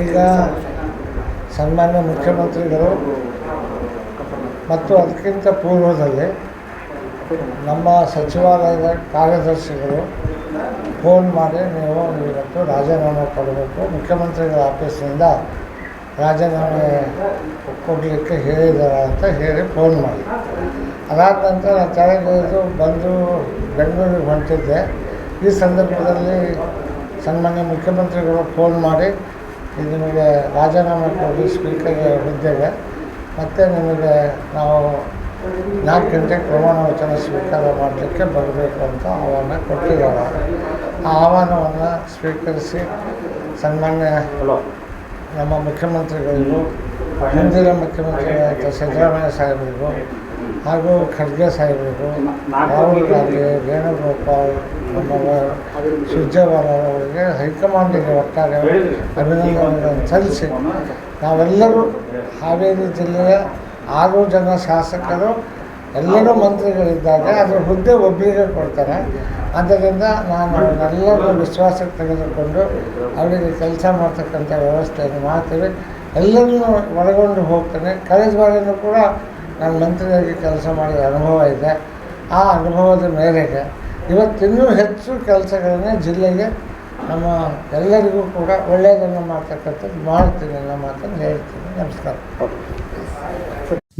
ಈಗ ಸನ್ಮಾನ್ಯ ಮುಖ್ಯಮಂತ್ರಿಗಳು ಮತ್ತು ಅದಕ್ಕಿಂತ ಪೂರ್ವದಲ್ಲಿ ನಮ್ಮ ಸಚಿವಾಲಯದ ಕಾರ್ಯದರ್ಶಿಗಳು ಫೋನ್ ಮಾಡಿ ನೀವು ಇವತ್ತು ರಾಜೀನಾಮೆ ಕೊಡಬೇಕು, ಮುಖ್ಯಮಂತ್ರಿಗಳ ಆಫೀಸಿನಿಂದ ರಾಜೀನಾಮೆ ಕೊಡಲಿಕ್ಕೆ ಹೇಳಿದ್ದಾರೆ ಅಂತ ಹೇಳಿ ಫೋನ್ ಮಾಡಿ. ಅದಾದ ನಂತರ ನಾನು ತಲೆಗೆ ಬಂದು ಬೆಂಗಳೂರಿಗೆ ಹೊಂಟಿದ್ದೆ. ಈ ಸಂದರ್ಭದಲ್ಲಿ ಸನ್ಮಾನ್ಯ ಮುಖ್ಯಮಂತ್ರಿಗಳು ಫೋನ್ ಮಾಡಿ ನಿಮಗೆ ರಾಜೀನಾಮೆ ಕೊಡಿ ಸ್ಪೀಕರ್ ಹುದ್ದೆಗೆ, ಮತ್ತು ನಿಮಗೆ ನಾವು 4 ಗಂಟೆಗೆ ಪ್ರಮಾಣ ವಚನ ಸ್ವೀಕಾರ ಮಾಡಲಿಕ್ಕೆ ಬರಬೇಕು ಅಂತ ಆಹ್ವಾನ ಕೊಟ್ಟಿದ್ದಾರೆ. ಆ ಆಹ್ವಾನವನ್ನು ಸ್ವೀಕರಿಸಿ ಸನ್ಮಾನ್ಯ ನಮ್ಮ ಮುಖ್ಯಮಂತ್ರಿಗಳಿಗೂ, ಹಿಂದಿನ ಮುಖ್ಯಮಂತ್ರಿಗಳಾದ ಸಿದ್ದರಾಮಯ್ಯ ಸಾಹೇಬರಿಗೂ ಹಾಗೂ ಖರ್ಗೆ ಸಾಹೇಬರಿಗೂ, ರಾಹುಲ್ ಗಾಂಧಿ, ವೇಣುಗೋಪಾಲ್, ನಮ್ಮ ಸುರ್ಜೇವಾಲಾ ಅವರಿಗೆ ಹೈಕಮಾಂಡಿಗೆ ಒಟ್ಟಾರೆ ಅಭಿನಂದನೆಗಳನ್ನು ಸಲ್ಲಿಸಿ ನಾವೆಲ್ಲರೂ ಹಾವೇರಿ ಜಿಲ್ಲೆಯ 6 ಜನ ಶಾಸಕರು ಎಲ್ಲರೂ ಮಂತ್ರಿಗಳಿದ್ದಾಗ ಅದರ ಹುದ್ದೆ ಒಬ್ಬರಿಗೆ ಕೊಡ್ತಾರೆ. ಆದ್ದರಿಂದ ನಾನು ಎಲ್ಲರೂ ವಿಶ್ವಾಸಕ್ಕೆ ತೆಗೆದುಕೊಂಡು ಅವರಿಗೆ ಕೆಲಸ ಮಾಡ್ತಕ್ಕಂಥ ವ್ಯವಸ್ಥೆಯನ್ನು ಮಾಡ್ತೀವಿ. ಎಲ್ಲರನ್ನೂ ಒಳಗೊಂಡು ಹೋಗ್ತೇನೆ. ಕಳೆದ ಬಾರಿಯೂ ಕೂಡ ನಾನು ಮಂತ್ರಿಯಾಗಿ ಕೆಲಸ ಮಾಡಿದ ಅನುಭವ ಇದೆ. ಆ ಅನುಭವದ ಮೇರೆಗೆ ಇವತ್ತಿನ್ನೂ ಹೆಚ್ಚು ಕೆಲಸಗಳನ್ನೇ ಜಿಲ್ಲೆಗೆ ನಮ್ಮ ಎಲ್ಲರಿಗೂ ಕೂಡ ಒಳ್ಳೆಯದನ್ನು ಮಾಡ್ತಕ್ಕಂಥದ್ದು ಮಾಡ್ತೀನಿ ಅನ್ನೋ ಮಾತನ್ನು ಹೇಳ್ತೀನಿ. ನಮಸ್ಕಾರ.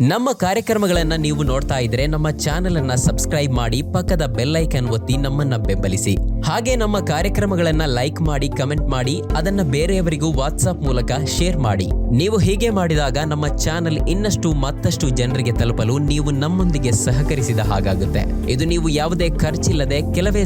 ನಮ್ಮ ಕಾರ್ಯಕ್ರಮಗಳನ್ನು ನೀವು ನೋಡ್ತಾ ಇದ್ರೆ ನಮ್ಮ ಚಾನೆಲ್ ಅನ್ನ ಸಬ್ಸ್ಕ್ರೈಬ್ ಮಾಡಿ, ಪಕ್ಕದ ಬೆಲ್ ಐಕನ್ ಒತ್ತಿ ನಮ್ಮನ್ನ ಬೆಂಬಲಿಸಿ. ಹಾಗೆ ನಮ್ಮ ಕಾರ್ಯಕ್ರಮಗಳನ್ನ ಲೈಕ್ ಮಾಡಿ, ಕಮೆಂಟ್ ಮಾಡಿ, ಅದನ್ನ ಬೇರೆಯವರಿಗೂ ವಾಟ್ಸ್ಆಪ್ ಮೂಲಕ ಶೇರ್ ಮಾಡಿ. ನೀವು ಹೀಗೆ ಮಾಡಿದಾಗ ನಮ್ಮ ಚಾನೆಲ್ ಇನ್ನಷ್ಟು ಮತ್ತಷ್ಟು ಜನರಿಗೆ ತಲುಪಲು ನೀವು ನಮ್ಮೊಂದಿಗೆ ಸಹಕರಿಸಿದ ಹಾಗಾಗುತ್ತೆ. ಇದು ನೀವು ಯಾವುದೇ ಖರ್ಚಿಲ್ಲದೆ ಕೆಲವೇ